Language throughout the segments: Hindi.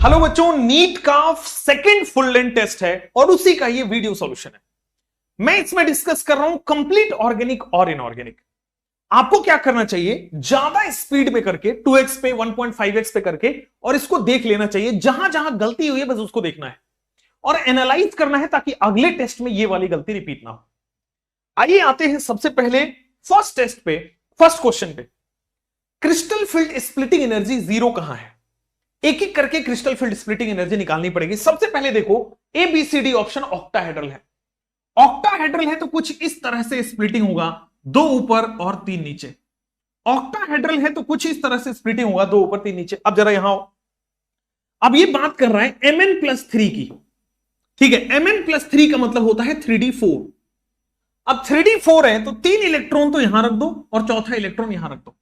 हेलो बच्चों, नीट का सेकंड फुल लेंथ टेस्ट है और उसी का ये वीडियो सॉल्यूशन है। मैं इसमें डिस्कस कर रहा हूं कंप्लीट ऑर्गेनिक और इनऑर्गेनिक। आपको क्या करना चाहिए, ज्यादा स्पीड में करके 2x पे 1.5x पे करके और इसको देख लेना चाहिए। जहां जहां गलती हुई है बस उसको देखना है और एनालाइज करना है ताकि अगले टेस्ट में ये वाली गलती रिपीट ना हो। आइए आते हैं सबसे पहले फर्स्ट टेस्ट पे, फर्स्ट क्वेश्चन पे। Crystal field splitting energy zero कहां है? एक एक करके क्रिस्टल फील्ड स्प्लिटिंग एनर्जी निकालनी पड़ेगी। सबसे पहले देखो, ABCD ऑप्शन ऑक्टाहेड्रल है। ऑक्टाहेड्रल है तो कुछ इस तरह से स्प्लिटिंग होगा, 2 ऊपर और 3 नीचे। ऑक्टाहेड्रल है तो कुछ इस तरह से स्प्लिटिंग होगा, 2 ऊपर 3 नीचे। अब जरा यहां आओ, अब ये बात कर रहा है Mn+3 की। ठीक है, Mn+3 का मतलब होता है 3d4। अब 3d4 है तो 3 इलेक्ट्रॉन तो यहां रख दो और चौथा इलेक्ट्रॉन यहां रख दो।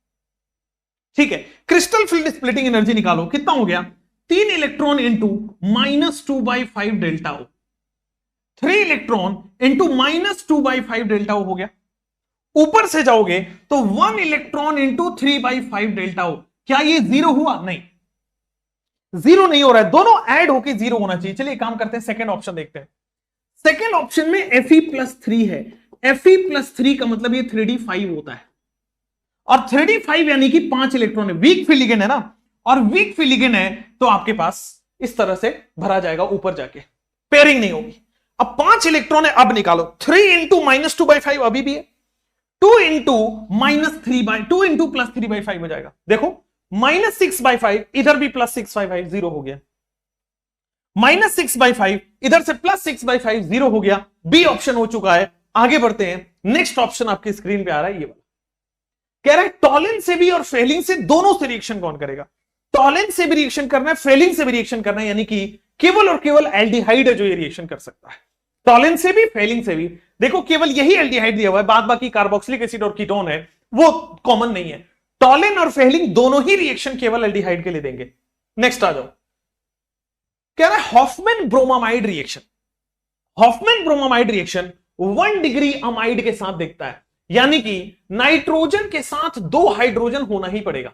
ठीक है, क्रिस्टल फील्ड स्प्लिटिंग एनर्जी निकालो। कितना हो गया? 3 इलेक्ट्रॉन इंटू -2/5 डेल्टा ओ। 3 इलेक्ट्रॉन इंटू -2/5 डेल्टा ओ हो गया। ऊपर से जाओगे तो 1 इलेक्ट्रॉन इंटू 3/5 डेल्टा ओ। क्या ये जीरो हुआ? नहीं, जीरो नहीं हो रहा है, दोनों ऐड होके जीरो होना चाहिए। चलिए काम करते हैं, सेकंड ऑप्शन देखते हैं। सेकंड ऑप्शन में Fe+3 है। Fe+3 का मतलब ये 3d5 होता है और 3d5 यानी कि 5 इलेक्ट्रॉन है। वीक फ्री लिगेंड है ना, और वीक फ्री लिगेंड है तो आपके पास इस तरह से भरा जाएगा, ऊपर जाके पेयरिंग नहीं होगी। अब 5 इलेक्ट्रॉन है, अब निकालो। 3 इंटू -2/5 अभी भी है, 2 इंटू -2 इंटू +3/5 हो जाएगा। देखो -6/5 इधर भी +6/5 जीरो हो गया, -6/5 इधर से +6/5 जीरो हो गया। बी ऑप्शन हो चुका है। आगे बढ़ते हैं, नेक्स्ट ऑप्शन आपकी स्क्रीन पे आ रहा है, ये वाला। कह रहा है टॉलिन से भी और फेलिंग से, दोनों से रिएक्शन कौन करेगा? टॉलिन से भी रिएक्शन करना है, फेलिंग से भी रिएक्शन करना है, यानी कि केवल और केवल एल्डिहाइड है जो ये रिएक्शन कर सकता है। टॉलिन से भी, फेलिंग से भी। देखो केवल यही एल्डिहाइड दिया हुआ है, बाद बाकी कार्बोक्सिलिक एसिड और कीटोन है वो कॉमन नहीं है। टॉलिन और फेलिंग दोनों ही रिएक्शन केवल एल्डिहाइड के लिए देंगे। नेक्स्ट आ जाओ, कह रहा है Hofmann bromamide reaction. Hofmann bromamide reaction 1 degree amide के साथ देखता है, यानी कि नाइट्रोजन के साथ 2 हाइड्रोजन होना ही पड़ेगा।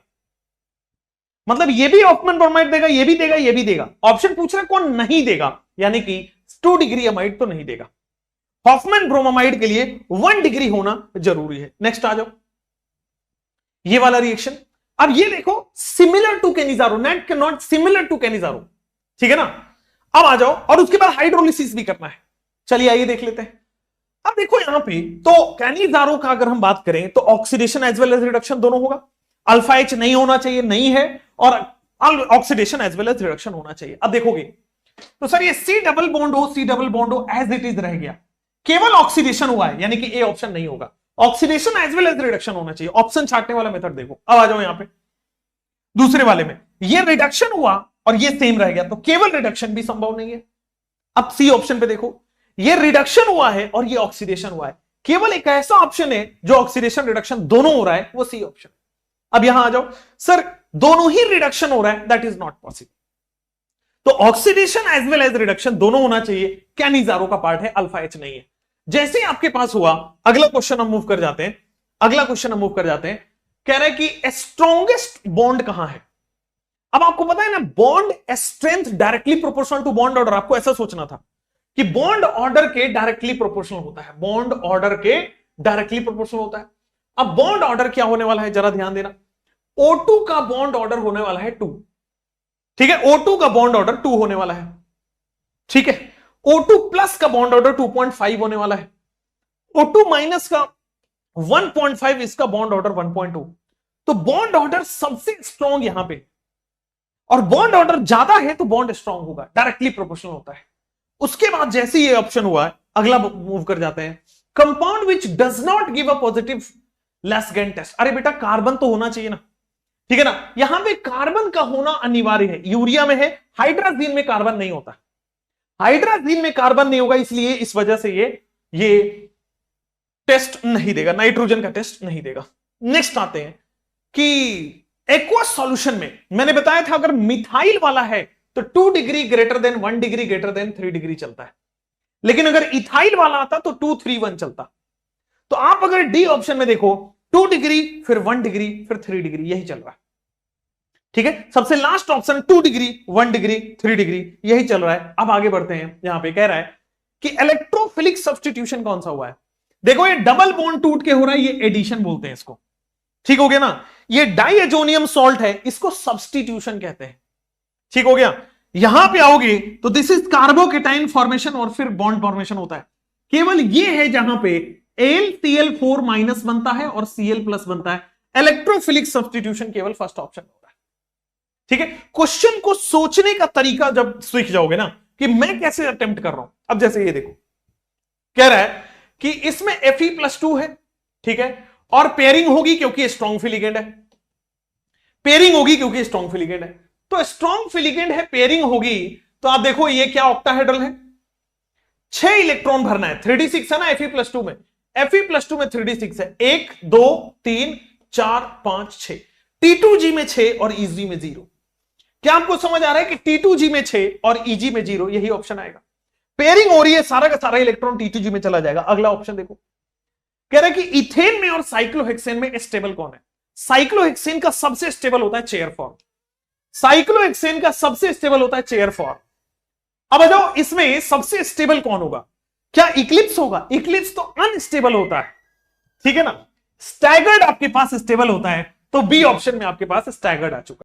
मतलब ये भी हॉफमैन ब्रोमाइड देगा, ये भी देगा, ये भी देगा। ऑप्शन पूछ रहा है कौन नहीं देगा, यानी कि 2 डिग्री अमाइड तो नहीं देगा। हॉफमैन ब्रोमामाइड के लिए 1 डिग्री होना जरूरी है। नेक्स्ट आ जाओ, ये वाला रिएक्शन। अब ये देखो, similar to Cannizzaro, not similar to Cannizzaro, ठीक है ना। अब आ जाओ, और उसके बाद हाइड्रोलिसिस भी करना है। चलिए आइए देख लेते हैं। अब देखो यहां पे तो कैनिजारो का अगर हम बात करें तो oxidation as well as reduction दोनों होगा। अल्फा H नहीं होना चाहिए, नहीं है, और oxidation as well as reduction होना चाहिए। अब देखोगे तो सर ये C डबल बॉन्ड हो एज इट इज रह गया, केवल ऑक्सीडेशन हुआ है, यानी कि ए ऑप्शन नहीं होगा। Oxidation as well as reduction होना चाहिए। ऑप्शन छांटने वाला मेथड देखो। अब आ जाओ यहां पे, दूसरे वाले में ये रिडक्शन हुआ और ये सेम रह गया, तो केवल रिडक्शन भी संभव नहीं है। अब सी ऑप्शन पे देखो, ये रिडक्शन हुआ है और ये ऑक्सीडेशन हुआ है, केवल एक ऐसा ऑप्शन है जो ऑक्सीडेशन रिडक्शन दोनों हो रहा है, वो सी ऑप्शन। अब यहां आ जाओ, सर दोनों ही रिडक्शन हो रहा है, दैट इज नॉट पॉसिबल। तो oxidation as well as reduction दोनों होना चाहिए, कैनिजारो का पार्ट है, अल्फा H नहीं है। जैसे ही आपके पास हुआ, अगला क्वेश्चन हम मूव कर जाते हैं। कह रहा है कि स्ट्रॉन्गेस्ट बॉन्ड कहां है? अब आपको पता है ना, bond strength directly proportional to bond order. आपको ऐसा सोचना था कि बॉन्ड ऑर्डर के डायरेक्टली प्रोपोर्शनल होता है, बॉन्ड ऑर्डर के डायरेक्टली प्रोपोर्शनल होता है। अब बॉन्ड ऑर्डर क्या होने वाला है, जरा ध्यान देना। O2 का बॉन्ड ऑर्डर होने वाला है 2, ठीक है। O2 का बॉन्ड ऑर्डर 2 होने वाला है, ठीक है। O2 प्लस का बॉन्ड ऑर्डर 2.5 होने वाला है। O2 माइनस का 1.5, इसका बॉन्ड ऑर्डर 1.2। तो बॉन्ड ऑर्डर सबसे स्ट्रॉन्ग यहां पे, और बॉन्ड ऑर्डर ज्यादा है तो बॉन्ड स्ट्रॉन्ग होगा, डायरेक्टली प्रोपोर्शनल होता है। उसके बाद जैसे ये ऑप्शन हुआ है, अगला मूव कर जाते हैं। Compound which does not give a positive Lassaigne test. अरे बेटा कार्बन तो होना चाहिए ना, ठीक है ना। यहां पे कार्बन का होना अनिवार्य है, यूरिया में है, हाइड्राजीन में कार्बन नहीं होता। हाइड्राजीन में कार्बन नहीं होगा, इसलिए इस वजह से ये टेस्ट नहीं देगा, नाइट्रोजन का टेस्ट नहीं देगा। नेक्स्ट आते हैं कि एक्वस सॉल्यूशन में मैंने बताया था अगर मिथाइल वाला है तो 2 degree greater than 1 degree greater than 3 degree चलता है, लेकिन अगर इथाइल वाला आता तो 2, 3, 1 चलता। तो आप अगर डी ऑप्शन में देखो, 2 डिग्री फिर 1 डिग्री फिर 3 डिग्री, यही चल रहा है। ठीक है, सबसे last option 2 degree, 1 degree, 3 degree, यही चल रहा है। अब आगे बढ़ते हैं, यहां पे कह रहा है कि इलेक्ट्रोफिलिक सब्स्टिट्यूशन कौन सा हुआ है। देखो ये डबल बॉन्ड टूट के हो रहा है, ये एडिशन बोलते हैं इसको, ठीक हो गया ना। ये डाइएजोनियम सॉल्ट है, इसको सब्स्टिट्यूशन कहते हैं, ठीक हो गया। यहां पे आओगे तो दिस इज कार्बोकेटाइन फॉर्मेशन और फिर बॉन्ड फॉर्मेशन होता है। केवल ये है जहां पे AlCl4 माइनस बनता है और Cl प्लस बनता है। इलेक्ट्रोफिलिक सब्स्टिट्यूशन केवल फर्स्ट ऑप्शन हो रहा है, ठीक है। क्वेश्चन को सोचने का तरीका जब सीख जाओगे ना कि मैं कैसे अटेम्प्ट कर रहा हूं। अब जैसे ये देखो, कह रहा है कि इसमें Fe+2 है, ठीक है, और पेयरिंग होगी क्योंकि स्ट्रॉन्ग फिलिगेंड है, पेयरिंग होगी क्योंकि स्ट्रॉन्ग फिलिगेंड है। तो स्ट्रॉन्ग फिलिगेंड है, पेयरिंग होगी, तो आप देखो ये क्या ऑक्टाहेड्रल है, 6 इलेक्ट्रॉन भरना है, 3d6 है ना Fe+2 में, Fe+2 में 3d6 है, 1 2 3 4 5 6, T2G में 6 और EG में 0। क्या आपको समझ आ रहा है कि T2G में 6 और EG में 0, यही ऑप्शन आएगा। पेयरिंग हो रही है, सारा का सारा इलेक्ट्रॉन T2G में चला जाएगा। अगला ऑप्शन देखो, कह रहा है कि इथेन में और साइक्लोहेक्सेन में स्टेबल कौन है। साइक्लोहेक्सेन का सबसे स्टेबल होता है चेयर फॉर्म, साइक्लोहेक्सेन का सबसे स्टेबल होता है चेयर फॉर्म। अब आ जाओ, इसमें सबसे स्टेबल कौन होगा, क्या इक्लिप्स होगा। इक्लिप्स तो अनस्टेबल होता है, ठीक है ना। स्टैगर्ड आपके पास स्टेबल होता है, तो बी ऑप्शन में आपके पास स्टैगर्ड आ चुका है।